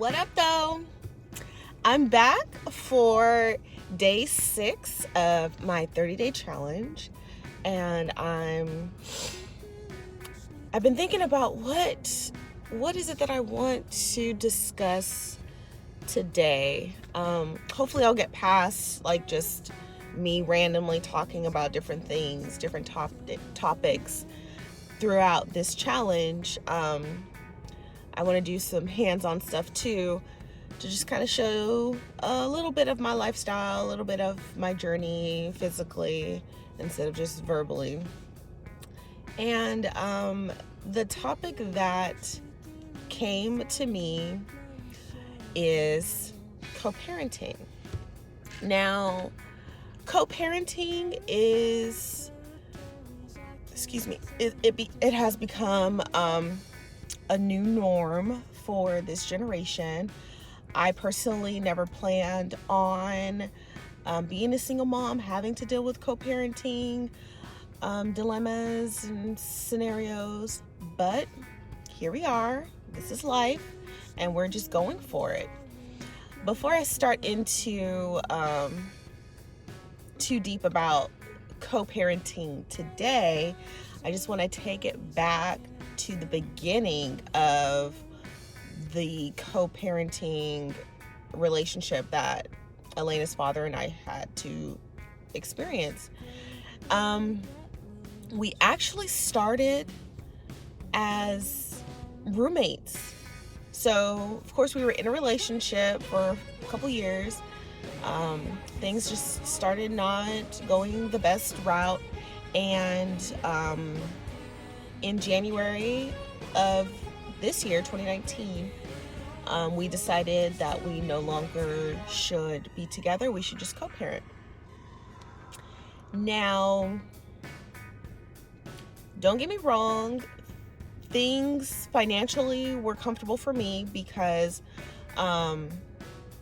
What up, though? I'm back for day 6 of my 30-day challenge, and I've been thinking about what is it that I want to discuss today. Hopefully, I'll get past just me randomly talking about different things, different topics throughout this challenge. I want to do some hands-on stuff too, to just kind of show a little bit of my lifestyle, a little bit of my journey physically instead of just verbally. And the topic that came to me is co-parenting. Now, co-parenting is, it has become a new norm for this generation. I personally never planned on being a single mom, having to deal with co-parenting dilemmas and scenarios, but here we are. This is life, and we're just going for it. Before I start into too deep about co-parenting today, I just want to take it back to the beginning of the co-parenting relationship that Elena's father and I had to experience. We actually started as roommates. So, of course, we were in a relationship for a couple years. Things just started not going the best route, and in January of this year, 2019, we decided that we no longer should be together. We should just co-parent. Now, don't get me wrong, things financially were comfortable for me because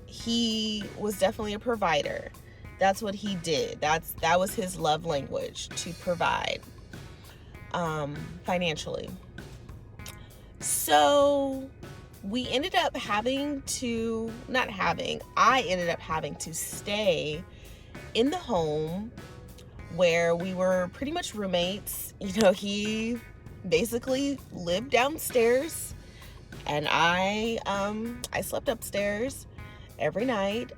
he was definitely a provider. That's what he did. That was his love language, to provide financially. So I ended up having to stay in the home where we were pretty much roommates. He basically lived downstairs, and I slept upstairs every night.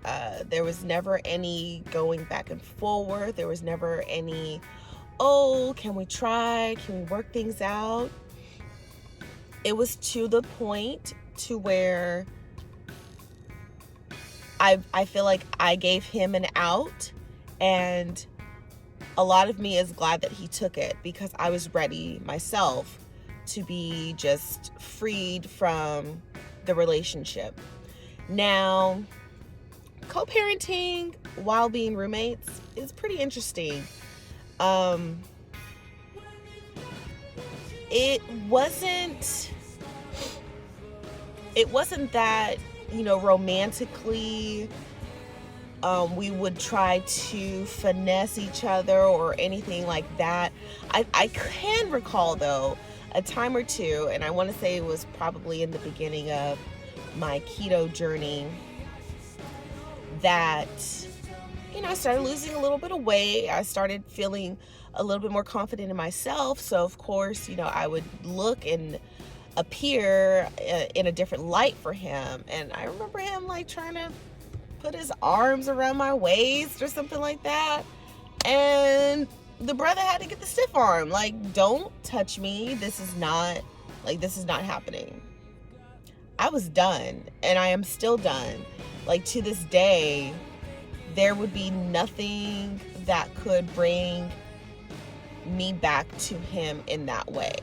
There was never any going back and forward. There was never any, can we work things out? It was to the point to where I feel like I gave him an out, and a lot of me is glad that he took it, because I was ready myself to be just freed from the relationship. Now, co-parenting while being roommates is pretty interesting. It wasn't that, romantically we would try to finesse each other or anything like that. I can recall, though, a time or two, and I want to say it was probably in the beginning of my keto journey, that I started losing a little bit of weight. I started feeling a little bit more confident in myself. So of course, I would look and appear in a different light for him. And I remember him trying to put his arms around my waist or something like that. And the brother had to get the stiff arm. Don't touch me. This is not happening. I was done, and I am still done. To this day, there would be nothing that could bring me back to him in that way.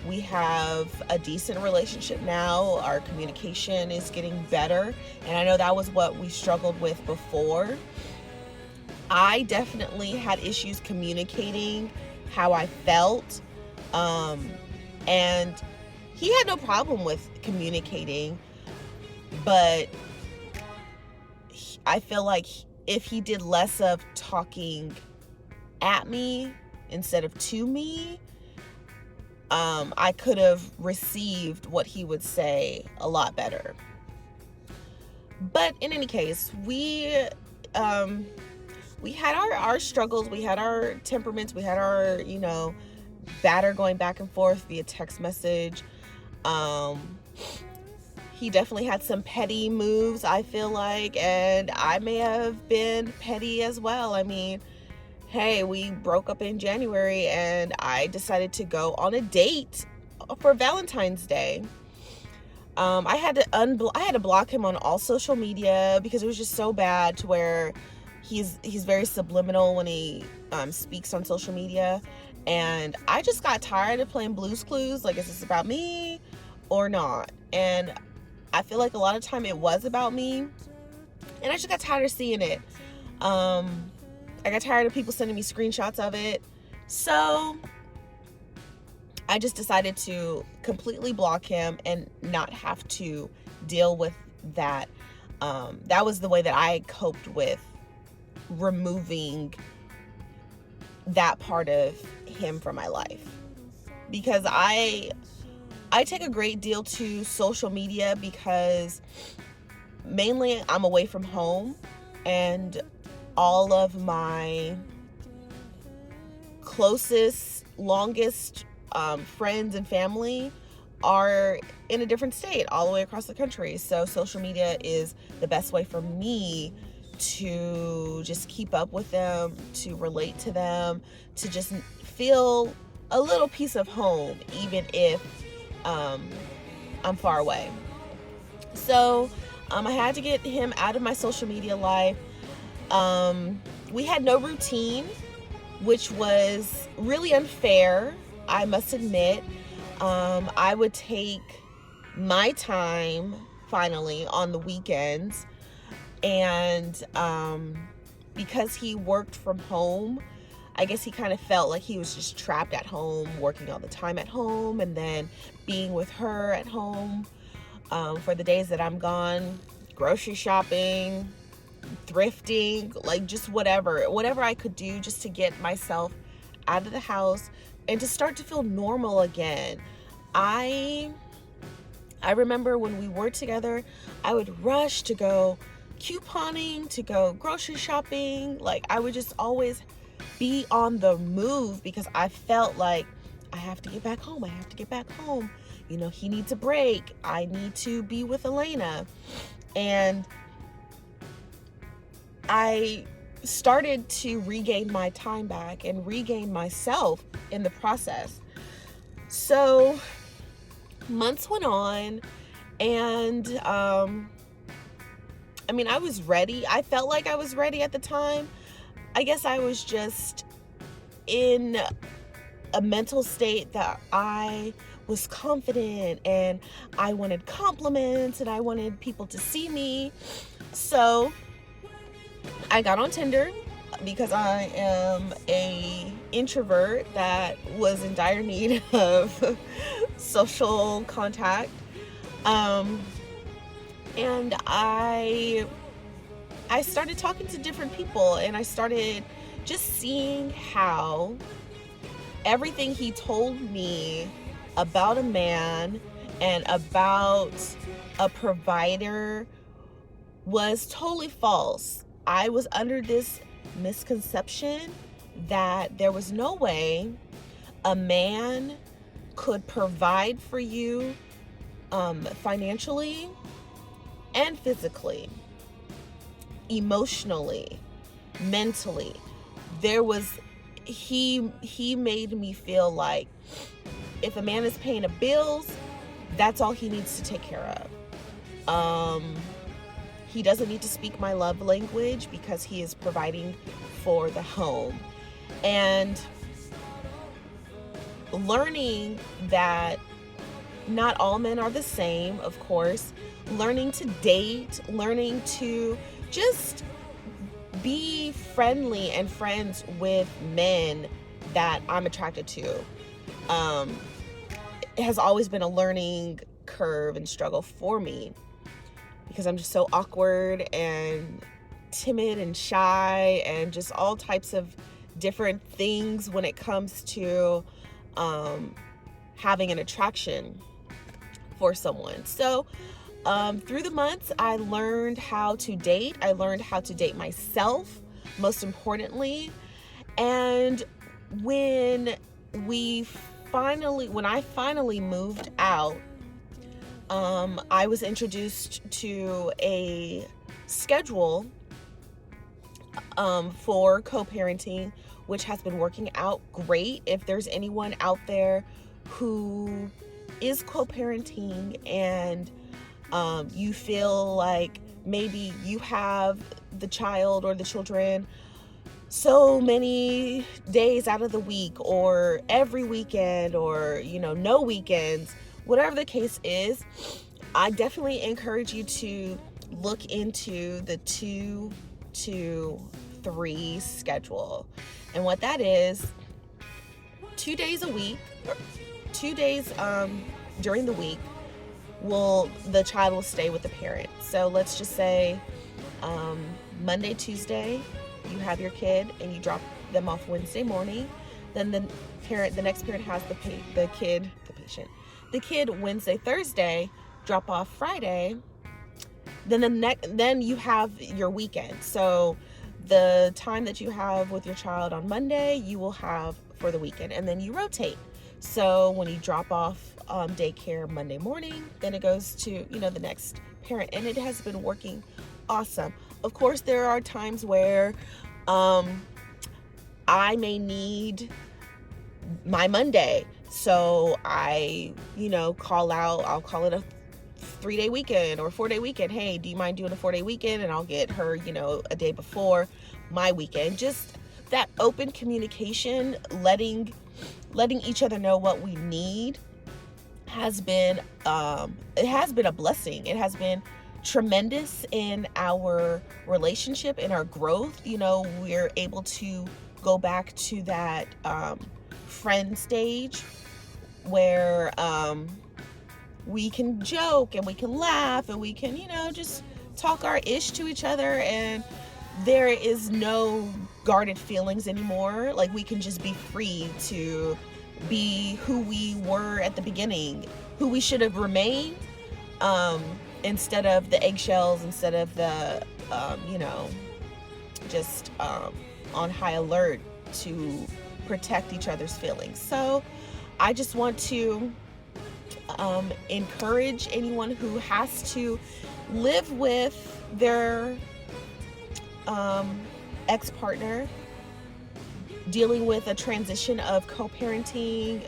We have a decent relationship now. Our communication is getting better, and I know that was what we struggled with before. I definitely had issues communicating how I felt, and he had no problem with communicating, but I feel like if he did less of talking at me instead of to me, I could have received what he would say a lot better. But in any case, we had our struggles, we had our temperaments, we had our, batter going back and forth via text message. He definitely had some petty moves, I feel like, and I may have been petty as well. I mean, hey, we broke up in January and I decided to go on a date for Valentine's Day. I had to block him on all social media because it was just so bad, to where he's very subliminal when he speaks on social media, and I just got tired of playing Blue's Clues. Like, is this about me or not? And I feel like a lot of time it was about me, and I just got tired of seeing it. I got tired of people sending me screenshots of it, so I just decided to completely block him and not have to deal with that. That was the way that I coped with removing that part of him from my life, because I take a great deal to social media because mainly I'm away from home, and all of my closest, longest friends and family are in a different state all the way across the country. So social media is the best way for me to just keep up with them, to relate to them, to just feel a little piece of home, even if I'm far away. So I had to get him out of my social media life. We had no routine, which was really unfair, I must admit. I would take my time finally on the weekends, and because he worked from home, I guess he kind of felt like he was just trapped at home, working all the time at home, and then being with her at home for the days that I'm gone, grocery shopping, thrifting, like just whatever I could do just to get myself out of the house and to start to feel normal again. I remember when we were together, I would rush to go couponing, to go grocery shopping. Like, I would just always be on the move because I felt like I have to get back home. He needs a break. I need to be with Elena. And I started to regain my time back and regain myself in the process. So months went on, and I was ready. I felt like I was ready at the time. I guess I was just in a mental state that I was confident, and I wanted compliments, and I wanted people to see me. So I got on Tinder because I am a introvert that was in dire need of social contact. And I started talking to different people, and I started just seeing how everything he told me about a man and about a provider was totally false. I was under this misconception that there was no way a man could provide for you financially and physically, emotionally, mentally. He made me feel like if a man is paying the bills, that's all he needs to take care of. He doesn't need to speak my love language because he is providing for the home. And learning that not all men are the same, of course, learning to date, learning to just be friendly and friends with men that I'm attracted to. It has always been a learning curve and struggle for me because I'm just so awkward and timid and shy and just all types of different things when it comes to having an attraction for someone. So Through the months, I learned how to date. I learned how to date myself, most importantly. And when when I finally moved out, I was introduced to a schedule for co-parenting, which has been working out great. If there's anyone out there who is co-parenting and you feel like maybe you have the child or the children so many days out of the week, or every weekend, or no weekends, whatever the case is, I definitely encourage you to look into the 2-2-3 schedule. And what that is, 2 days a week, or 2 days during the week, the child will stay with the parent. So let's just say Monday, Tuesday, you have your kid and you drop them off Wednesday morning. Then the next parent has the kid Wednesday, Thursday, drop off Friday. Then you have your weekend. So the time that you have with your child on Monday, you will have for the weekend, and then you rotate. So when you drop off daycare Monday morning, then it goes to the next parent, and it has been working awesome. Of course, there are times where I may need my Monday, so I call out. I'll call it a 3-day weekend or 4-day weekend. Hey, do you mind doing a 4-day weekend? And I'll get her a day before my weekend. Just that open communication, letting each other know what we need has been it has been a blessing. It has been tremendous in our relationship, in our growth. We're able to go back to that friend stage where we can joke and we can laugh and we can just talk our ish to each other, and there is no guarded feelings anymore. Like, we can just be free to be who we were at the beginning, who we should have remained, instead of the eggshells, instead of the just on high alert to protect each other's feelings. So I just want to encourage anyone who has to live with their ex-partner, dealing with a transition of co-parenting,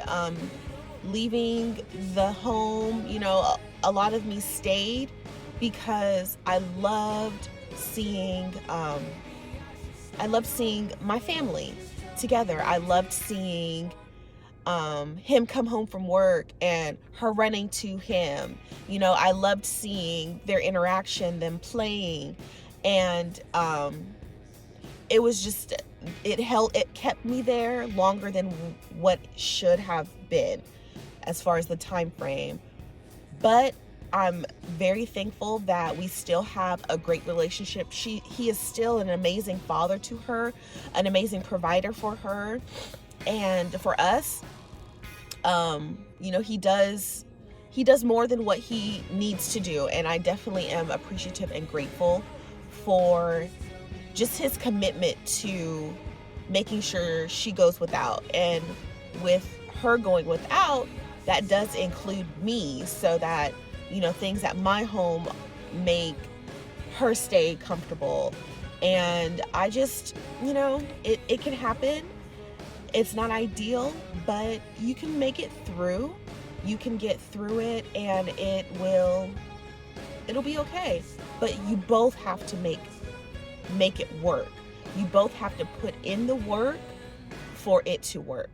leaving the home. A lot of me stayed because I loved seeing my family together. I loved seeing him come home from work and her running to him. I loved seeing their interaction, them playing, and it was just, it kept me there longer than what should have been as far as the time frame. But I'm very thankful that we still have a great relationship. He is still an amazing father to her, an amazing provider for her and for us. He does more than what he needs to do, and I definitely am appreciative and grateful for just his commitment to making sure she goes without. And with her going without, that does include me, so that things at my home make her stay comfortable. And I just, it can happen. It's not ideal, but you can make it through. You can get through it, and it'll be okay. But you both have to make it work. You both have to put in the work for it to work.